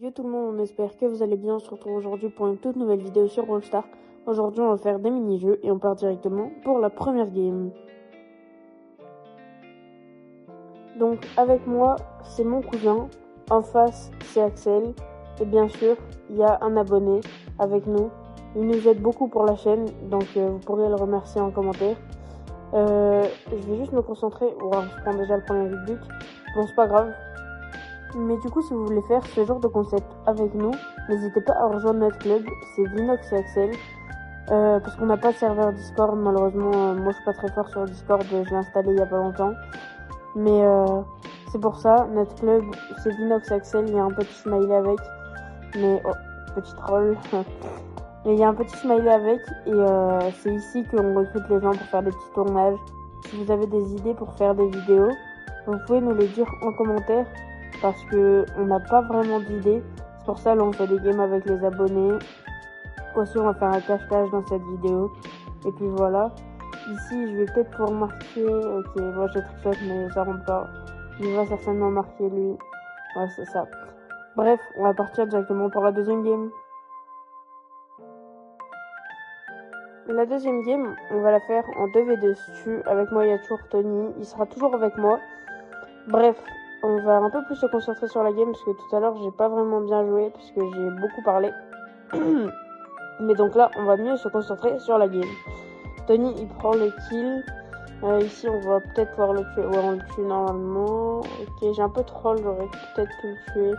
Yo tout le monde, on espère que vous allez bien. On se retrouve aujourd'hui pour une toute nouvelle vidéo sur Brawl Stars. Aujourd'hui on va faire des mini-jeux et on part directement pour la première game. Donc avec moi c'est mon cousin, en face c'est Axel et bien sûr il y a un abonné avec nous. Il nous aide beaucoup pour la chaîne donc vous pourrez le remercier en commentaire. Je vais juste me concentrer. Wow, je prends déjà le premier but. Bon c'est pas grave. Mais du coup, si vous voulez faire ce genre de concept avec nous, n'hésitez pas à rejoindre notre club, c'est Vinox et Axel. Parce qu'on n'a pas de serveur Discord, malheureusement, moi je suis pas très fort sur Discord, je l'ai installé il y a pas longtemps. Mais c'est pour ça, notre club, c'est Vinox et Axel, il y a un petit smiley avec. Mais, oh, petit troll. Mais il y a un petit smiley avec, et c'est ici qu'on recrute les gens pour faire des petits tournages. Si vous avez des idées pour faire des vidéos, vous pouvez nous les dire en commentaire. Parce que on n'a pas vraiment d'idées. C'est pour ça là on fait des games avec les abonnés. Aussi on va faire un cache-cache dans cette vidéo. Et puis voilà. Ici je vais peut-être pouvoir marquer. Ok, moi j'ai trichote mais ça rentre pas. Il va certainement marquer lui. Ouais c'est ça. Bref, on va partir directement pour la deuxième game. La deuxième game, on va la faire en 2v2 stu. Avec moi il y a toujours Tony. Il sera toujours avec moi. Bref. On va un peu plus se concentrer sur la game parce que tout à l'heure j'ai pas vraiment bien joué parce que j'ai beaucoup parlé. Mais donc là on va mieux se concentrer sur la game. Tony il prend le kill. Ici on va peut-être pouvoir le tuer. Ouais on le tue normalement. Ok j'ai un peu troll, j'aurais peut-être pu le tuer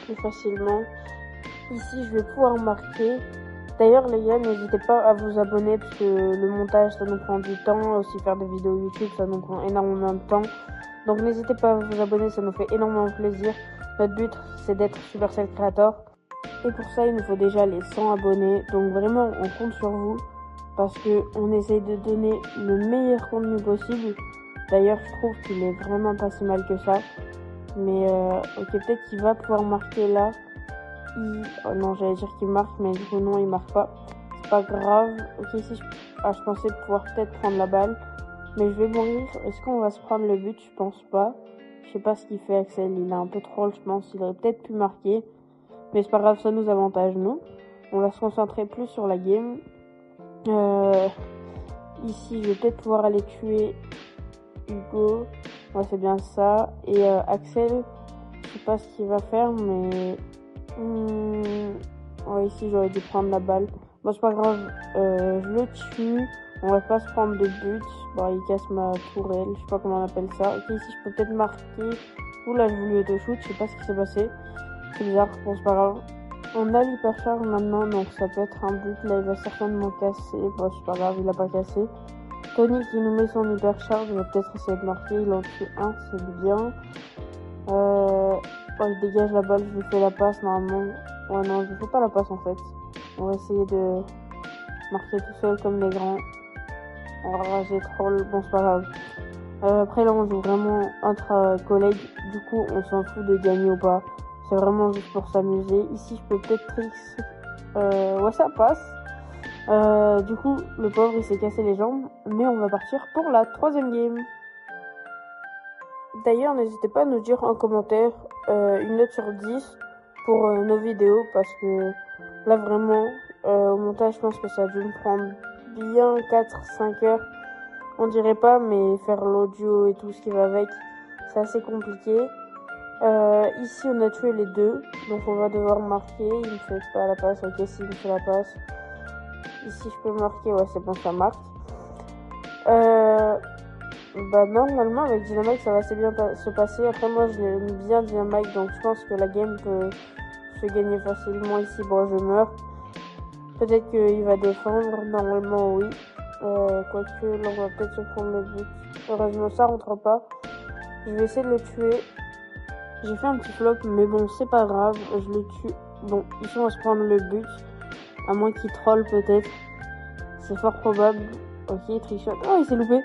plus facilement. Ici je vais pouvoir marquer. D'ailleurs les gars n'hésitez pas à vous abonner parce que le montage ça nous prend du temps. Aussi faire des vidéos YouTube ça nous prend énormément de temps. Donc n'hésitez pas à vous abonner, ça nous fait énormément plaisir. Notre but c'est d'être Supercell Creator. Et pour ça il nous faut déjà les 100 abonnés. Donc vraiment on compte sur vous. Parce qu'on essaye de donner le meilleur contenu possible. D'ailleurs je trouve qu'il est vraiment pas si mal que ça. Mais ok peut-être qu'il va pouvoir marquer là. Oh non j'allais dire qu'il marque mais du coup non il marque pas. C'est pas grave. Ok ici je pensais pouvoir peut-être prendre la balle. Mais je vais mourir. Est-ce qu'on va se prendre le but? Je pense pas. Je sais pas ce qu'il fait Axel. Il a un peu troll je pense. Il aurait peut-être pu marquer. Mais c'est pas grave, ça nous avantage nous. On va se concentrer plus sur la game. Ici je vais peut-être pouvoir aller tuer Hugo. Ouais c'est bien ça. Et Axel, je sais pas ce qu'il va faire mais... Ouais ici j'aurais dû prendre la balle. Bon c'est pas grave. Je le tue. On va pas se prendre de but. Bon, il casse ma tourelle. Je sais pas comment on appelle ça. Ok, ici, je peux peut-être marquer. Oula, je voulais auto-shoot. Je sais pas ce qui s'est passé. C'est bizarre. Bon, c'est pas grave. On a l'hypercharge maintenant. Donc, ça peut être un but. Là, il va certainement casser. Bon, c'est pas grave. Il a pas cassé. Tony qui nous met son hypercharge. Il va peut-être essayer de marquer. Il en tue un. C'est bien. Oh, il dégage la balle. Je lui fais la passe normalement. Ouais, non, je lui fais pas la passe en fait. On va essayer de marquer tout seul comme les grands. On va rager troll, bon c'est pas grave. Après là on joue vraiment entre collègues, du coup on s'en fout de gagner ou pas. C'est vraiment juste pour s'amuser. Ici je peux peut-être tricks. Ouais ça passe. Du coup le pauvre il s'est cassé les jambes. Mais on va partir pour la troisième game. D'ailleurs n'hésitez pas à nous dire en commentaire une note sur 10 pour nos vidéos. Parce que là vraiment au montage je pense que ça a dû me prendre bien 4-5 heures. On dirait pas, mais faire l'audio et tout ce qui va avec, c'est assez compliqué. Ici, on a tué les deux, donc on va devoir marquer. Il me fait pas la passe, ok, si il me fait la passe. Ici, je peux marquer, ouais, c'est bon, ça marque. Bah normalement, avec Dynamite, ça va assez bien se passer. Après, moi, j'aime bien Dynamite, donc je pense que la game peut se gagner facilement. Ici, bon, je meurs. Peut-être qu'il va défendre, normalement, oui. Quoique, là, on va peut-être se prendre le but. Heureusement, ça rentre pas. Je vais essayer de le tuer. J'ai fait un petit flop, mais bon, c'est pas grave. Je le tue. Bon, ici, on va se prendre le but. À moins qu'il troll, peut-être. C'est fort probable. Ok, il trichote. Oh, il s'est loupé.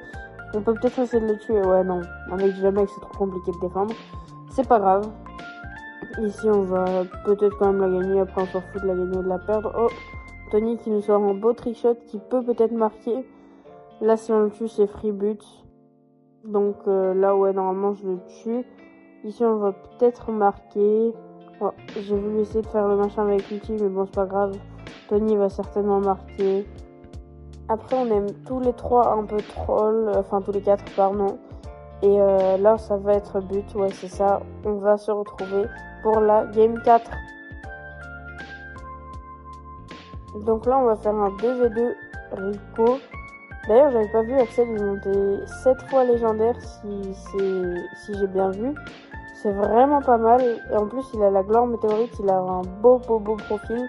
On peut peut-être essayer de le tuer. Ouais, non. Avec jamais que c'est trop compliqué de défendre. C'est pas grave. Ici, on va peut-être quand même la gagner. Après, on s'en fout de la gagner ou de la perdre. Oh, Tony qui nous sort un beau trickshot qui peut peut-être marquer. Là, si on le tue, c'est free but. Donc là, ouais, normalement, je le tue. Ici, on va peut-être marquer. Oh, j'ai voulu essayer de faire le machin avec l'ulti, mais bon, c'est pas grave. Tony va certainement marquer. Après, on aime tous les trois un peu troll, enfin tous les quatre, pardon. Et là, ça va être but, ouais, c'est ça. On va se retrouver pour la game 4. Donc là, on va faire un 2v2 Rico. D'ailleurs, j'avais pas vu Axel, il montait 7 fois légendaire, si j'ai bien vu. C'est vraiment pas mal. Et en plus, il a la gloire météorite, il a un beau profil.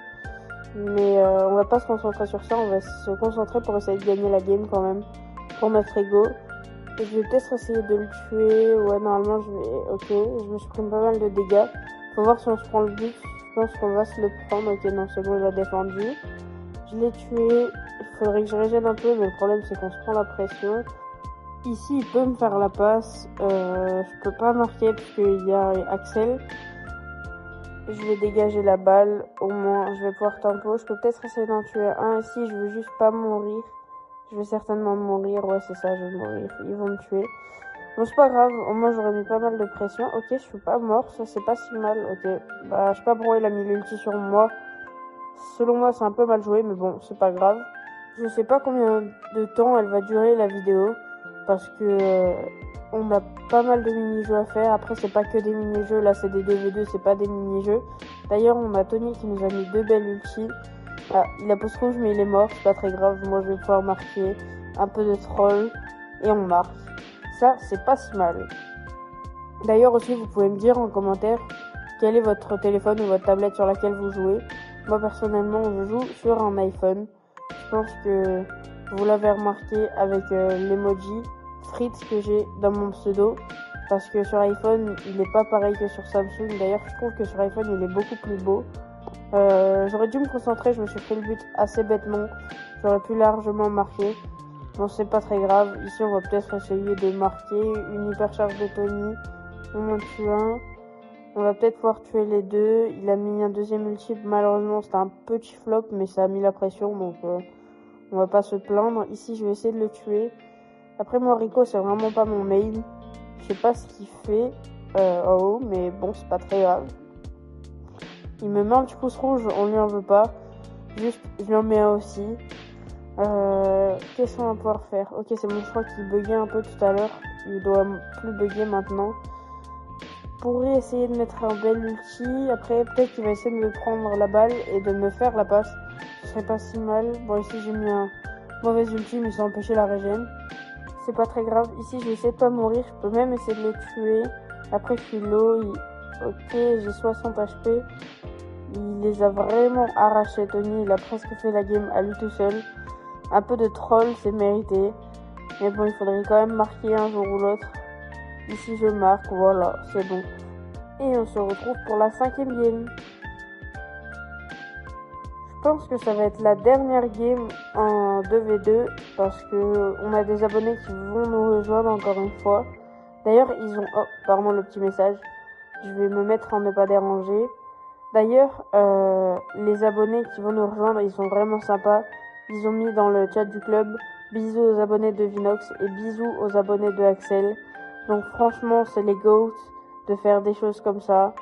Mais on va pas se concentrer sur ça, on va se concentrer pour essayer de gagner la game quand même. Pour notre ego. Et je vais peut-être essayer de le tuer. Ouais, normalement, je vais... Ok, je me suis pris pas mal de dégâts. Faut voir si on se prend le but. Je pense qu'on va se le prendre. Ok, non, c'est bon, il a défendu. Je l'ai tué. Il faudrait que je régène un peu, mais le problème, c'est qu'on se prend la pression. Ici, il peut me faire la passe. Je peux pas marquer parce qu'il y a Axel. Je vais dégager la balle. Au moins, je vais pouvoir tempo. Je peux peut-être essayer d'en tuer un ici. Je veux juste pas mourir. Je vais certainement mourir. Ouais, c'est ça, je vais mourir. Ils vont me tuer. Bon, c'est pas grave. Au moins, j'aurais mis pas mal de pression. Ok, je suis pas mort. Ça, c'est pas si mal. Ok. Bah, je sais pas pourquoi il a mis l'ulti sur moi. Selon moi, c'est un peu mal joué, mais bon, c'est pas grave. Je sais pas combien de temps elle va durer la vidéo, parce que on a pas mal de mini-jeux à faire. Après, c'est pas que des mini-jeux, là c'est des 2v2, c'est pas des mini-jeux. D'ailleurs, on a Tony qui nous a mis 2 belles ultis. Ah, il a pose rouge, mais il est mort, c'est pas très grave. Moi, je vais pouvoir marquer un peu de troll, et on marque. Ça, c'est pas si mal. D'ailleurs aussi, vous pouvez me dire en commentaire quel est votre téléphone ou votre tablette sur laquelle vous jouez. Moi, personnellement, je joue sur un iPhone. Je pense que vous l'avez remarqué avec l'emoji Fritz que j'ai dans mon pseudo. Parce que sur iPhone, il n'est pas pareil que sur Samsung. D'ailleurs, je trouve que sur iPhone, il est beaucoup plus beau. J'aurais dû me concentrer, je me suis fait le but assez bêtement. J'aurais pu largement marquer. Bon, c'est pas très grave. Ici, on va peut-être essayer de marquer une hypercharge de Tony. On en tue un. On va peut-être pouvoir tuer les deux. Il a mis un deuxième ulti. Malheureusement, c'était un petit flop, mais ça a mis la pression. Donc, on va pas se plaindre. Ici, je vais essayer de le tuer. Après, moi, Rico, c'est vraiment pas mon main. Je sais pas ce qu'il fait en haut, mais bon, c'est pas très grave. Il me met un petit pouce rouge, on lui en veut pas. Juste, je lui en mets un aussi. Qu'est-ce qu'on va pouvoir faire? Ok, c'est bon, je crois qu'il buguait un peu tout à l'heure. Il doit plus bugger maintenant. Je pourrais essayer de mettre un bel ulti. Après, peut-être qu'il va essayer de me prendre la balle et de me faire la passe. Ce serait pas si mal. Bon, ici, j'ai mis un mauvais ulti, mais ça a empêché la régène. C'est pas très grave. Ici, je vais essayer de pas mourir. Je peux même essayer de le tuer. Après, je suis low. Ok, j'ai 60 HP. Il les a vraiment arrachés, Tony. Il a presque fait la game à lui tout seul. Un peu de troll, c'est mérité. Mais bon, il faudrait quand même marquer un jour ou l'autre. Ici, je marque. Voilà, c'est bon. Et on se retrouve pour la 5e game. Je pense que ça va être la dernière game en 2v2 parce que on a des abonnés qui vont nous rejoindre encore une fois. D'ailleurs, ils ont... Oh, pardon le petit message. Je vais me mettre en ne pas déranger. D'ailleurs, les abonnés qui vont nous rejoindre, ils sont vraiment sympas. Ils ont mis dans le chat du club bisous aux abonnés de Vinox et bisous aux abonnés de Axel. Donc franchement, c'est les GOAT de faire des choses comme ça.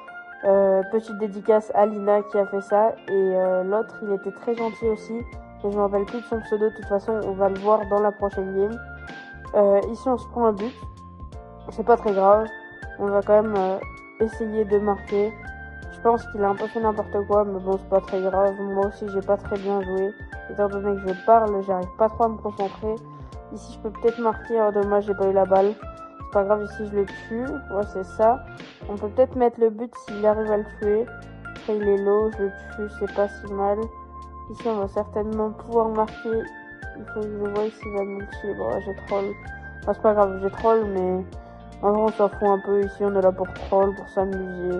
Petite dédicace à Lina qui a fait ça. Et l'autre, il était très gentil aussi. Et je me rappelle plus de son pseudo. De toute façon, on va le voir dans la prochaine game. Ici, on se prend un but. C'est pas très grave. On va quand même essayer de marquer. Je pense qu'il a un peu fait n'importe quoi, mais bon, c'est pas très grave. Moi aussi, j'ai pas très bien joué. Étant donné que je parle, j'arrive pas trop à me concentrer. Ici, je peux peut-être marquer. Oh, dommage, j'ai pas eu la balle. C'est pas grave, ici, je le tue. Ouais, c'est ça. On peut peut-être mettre le but s'il arrive à le tuer. Après, il est low, je le tue, c'est pas si mal. Ici, on va certainement pouvoir marquer. Il faut que je vois s'il va multi. Bon, j'ai troll. Enfin, c'est pas grave, j'ai troll, mais en vrai, on s'en fout un peu. Ici, on est là pour troll, pour s'amuser.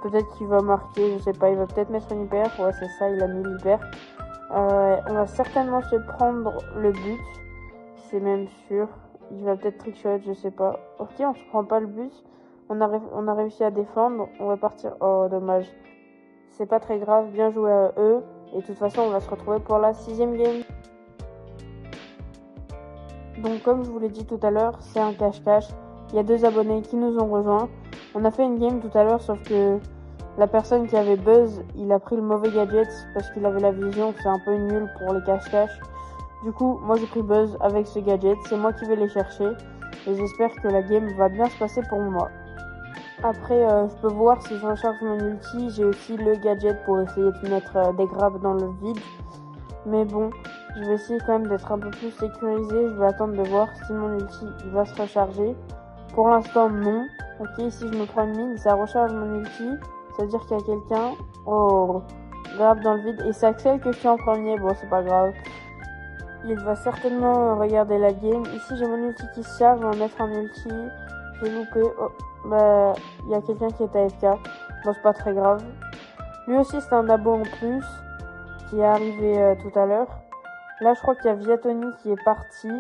Peut-être qu'il va marquer, je sais pas, il va peut-être mettre une hyper. Ouais, c'est ça, il a mis l'hyper. On va certainement se prendre le but. C'est même sûr. Il va peut-être trickshot, je sais pas. Ok, on se prend pas le but. On a réussi à défendre. On va partir. Oh, dommage. C'est pas très grave. Bien joué à eux. Et de toute façon, on va se retrouver pour la 6e game. Donc, comme je vous l'ai dit tout à l'heure, c'est un cache-cache. Il y a 2 abonnés qui nous ont rejoints. On a fait une game tout à l'heure, sauf que la personne qui avait buzz, il a pris le mauvais gadget parce qu'il avait la vision, c'est un peu nul pour les cache-cache. Du coup, moi j'ai pris buzz avec ce gadget, c'est moi qui vais les chercher et j'espère que la game va bien se passer pour moi. Après, je peux voir si je recharge mon ulti, j'ai aussi le gadget pour essayer de mettre des grabs dans le vide. Mais bon, je vais essayer quand même d'être un peu plus sécurisé, je vais attendre de voir si mon ulti il va se recharger. Pour l'instant, non. Ok, ici je me prends une mine, ça recharge mon ulti. Ça veut dire qu'il y a quelqu'un. Oh, grave dans le vide. Et c'est Axel que je suis en premier. Bon, c'est pas grave. Il va certainement regarder la game. Ici, j'ai mon ulti qui se charge. On va mettre un ulti. J'ai loupé. Oh, bah, il y a quelqu'un qui est AFK. Bon, c'est pas très grave. Lui aussi, c'est un abo en plus qui est arrivé tout à l'heure. Là, je crois qu'il y a Viatoni qui est parti.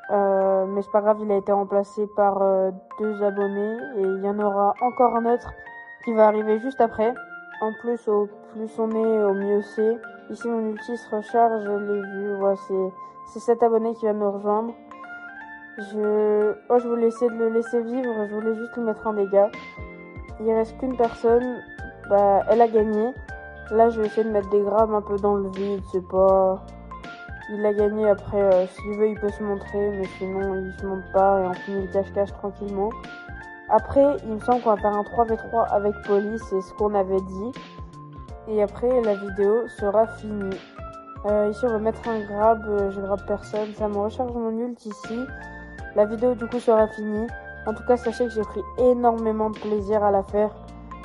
Mais c'est pas grave, il a été remplacé par 2 abonnés et il y en aura encore un autre qui va arriver juste après. En plus, au plus on est, au mieux c'est. Ici, mon ulti se recharge, je l'ai vu. Ouais, c'est cet abonné qui va me rejoindre. Je voulais essayer de le laisser vivre, je voulais juste lui mettre un dégât. Il reste qu'une personne, bah, elle a gagné. Là, je vais essayer de mettre des grabs un peu dans le vide, c'est pas... Il a gagné, après, s'il veut, il peut se montrer, mais sinon, il se montre pas et on finit le cache-cache tranquillement. Après, il me semble qu'on va faire un 3v3 avec Polly, c'est ce qu'on avait dit. Et après, la vidéo sera finie. Ici, on va mettre un grab, je grab personne, ça me recharge mon ult ici. La vidéo, du coup, sera finie. En tout cas, sachez que j'ai pris énormément de plaisir à la faire.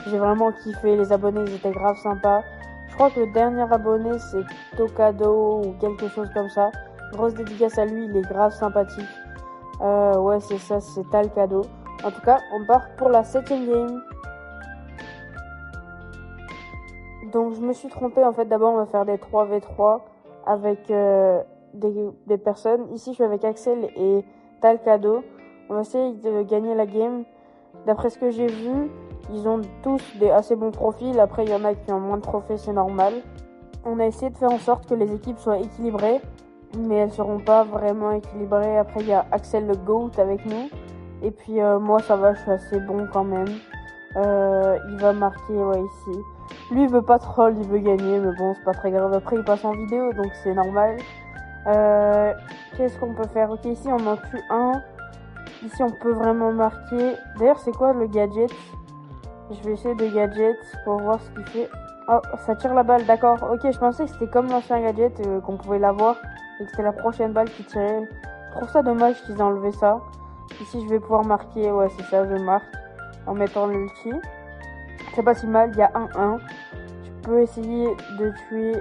J'ai vraiment kiffé, les abonnés, ils étaient grave sympas. Je crois que le dernier abonné, c'est Tocado ou quelque chose comme ça. Grosse dédicace à lui, il est grave sympathique. Ouais, c'est ça, c'est Talcado. En tout cas, on part pour la 7ème game. Donc, je me suis trompée. En fait, d'abord, on va faire des 3v3 avec des personnes. Ici, je suis avec Axel et Talcado. On va essayer de gagner la game. D'après ce que j'ai vu, ils ont tous des assez bons profils. Après, il y en a qui ont moins de trophées, c'est normal. On a essayé de faire en sorte que les équipes soient équilibrées, mais elles seront pas vraiment équilibrées. Après, il y a Axel le GOAT avec nous. Et puis, moi, ça va, je suis assez bon quand même. Il va marquer, ouais, ici. Lui, il veut pas troll, il veut gagner, mais bon, c'est pas très grave. Après, il passe en vidéo, donc c'est normal. Qu'est-ce qu'on peut faire? Ok, ici, on en tue un. Ici, on peut vraiment marquer. D'ailleurs, c'est quoi le gadget? Je vais essayer de gadget pour voir ce qu'il fait. Oh, ça tire la balle, d'accord. Ok, je pensais que c'était comme l'ancien gadget, qu'on pouvait l'avoir et que c'était la prochaine balle qui tirait. Je trouve ça dommage qu'ils aient enlevé ça. Ici, je vais pouvoir marquer. Ouais, c'est ça, je marque en mettant l'ulti. C'est pas si mal, il y a 1-1. Je peux essayer de tuer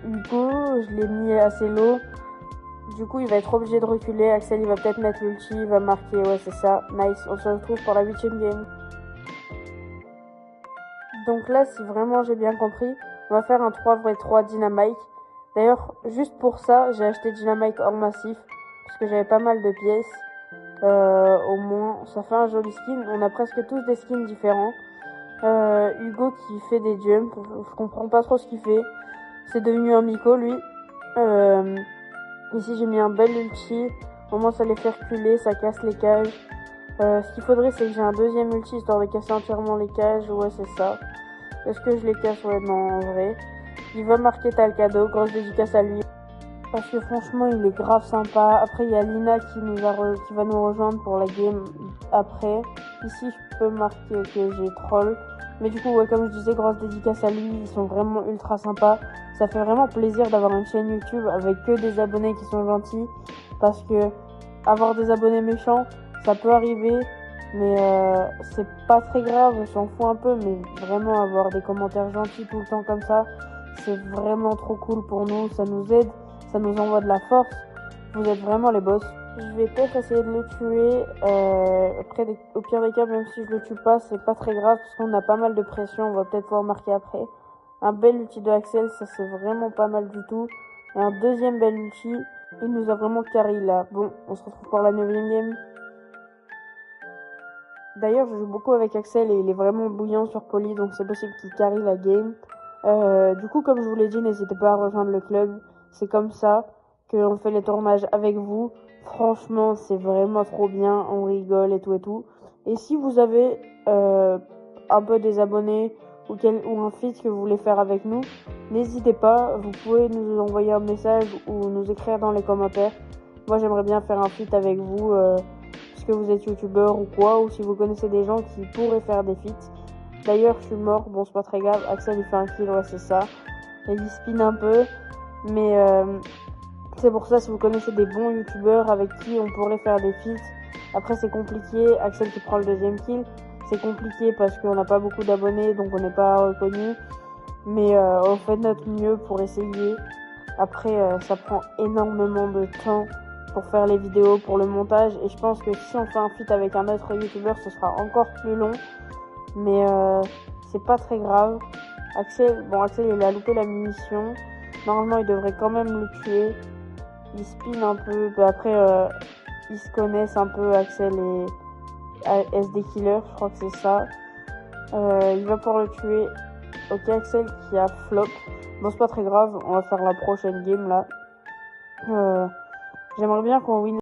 Hugo. Je l'ai mis assez low. Du coup, il va être obligé de reculer. Axel, il va peut-être mettre l'ulti, il va marquer. Ouais, c'est ça. Nice. On se retrouve pour la 8ème game. Donc là, si vraiment j'ai bien compris, on va faire un 3v3 Dynamite. D'ailleurs, juste pour ça, j'ai acheté Dynamite hors massif. Parce que j'avais pas mal de pièces. Au moins, ça fait un joli skin. On a presque tous des skins différents. Hugo qui fait des jumps. Je comprends pas trop ce qu'il fait. C'est devenu un Miko, lui. Ici, j'ai mis un bel ulti. Au moins, ça les fait reculer, ça casse les cages. Ce qu'il faudrait, c'est que j'ai un deuxième ulti, histoire de casser entièrement les cages. Ouais, c'est ça. Est-ce que je les casse? Ouais, non, en vrai. Il va marquer Talcado. Grosse dédicace à lui. Parce que franchement, il est grave sympa. Après, il y a Lina qui va nous rejoindre pour la game après. Ici, je peux marquer que j'ai troll. Mais du coup, ouais, comme je disais, grosse dédicace à lui. Ils sont vraiment ultra sympas. Ça fait vraiment plaisir d'avoir une chaîne YouTube avec que des abonnés qui sont gentils. Parce que avoir des abonnés méchants, ça peut arriver. Mais c'est pas très grave, on s'en fout un peu. Mais vraiment, avoir des commentaires gentils tout le temps comme ça, c'est vraiment trop cool pour nous. Ça nous aide. Ça nous envoie de la force. Vous êtes vraiment les boss. Je vais peut-être essayer de le tuer. Après, au pire des cas, même si je le tue pas, c'est pas très grave parce qu'on a pas mal de pression. On va peut-être pouvoir marquer après. Un bel ulti de Axel, ça c'est vraiment pas mal du tout. Et un deuxième bel ulti. Il nous a vraiment carry là. Bon, on se retrouve pour la 9ème game. D'ailleurs, je joue beaucoup avec Axel et il est vraiment bouillant sur Polly, donc c'est possible qu'il carry la game. Du coup, comme je vous l'ai dit, n'hésitez pas à rejoindre le club. C'est comme ça qu'on fait les tournages avec vous. Franchement, c'est vraiment trop bien. On rigole et tout et tout. Et si vous avez un peu des abonnés ou un feat que vous voulez faire avec nous, n'hésitez pas, vous pouvez nous envoyer un message ou nous écrire dans les commentaires. Moi j'aimerais bien faire un feat avec vous, puisque vous êtes youtubeur ou quoi, ou si vous connaissez des gens qui pourraient faire des feats. D'ailleurs je suis mort, bon c'est pas très grave, Axel il fait un kill, ouais c'est ça. Et il spin un peu, mais c'est pour ça, si vous connaissez des bons youtubeurs avec qui on pourrait faire des feats. Après c'est compliqué, Axel qui prend le deuxième kill, c'est compliqué parce qu'on n'a pas beaucoup d'abonnés, donc on n'est pas reconnu. Mais on fait de notre mieux pour essayer. Après ça prend énormément de temps pour faire les vidéos, pour le montage. Et je pense que si on fait un feat avec un autre youtubeur, ce sera encore plus long. Mais c'est pas très grave. Axel il a loupé la munition. Normalement il devrait quand même le tuer. Il spin un peu, après ils se connaissent un peu, Axel et SD Killer, je crois que c'est ça. Il va pouvoir le tuer. Ok, Axel qui a flop. Bon, c'est pas très grave, on va faire la prochaine game là. J'aimerais bien qu'on win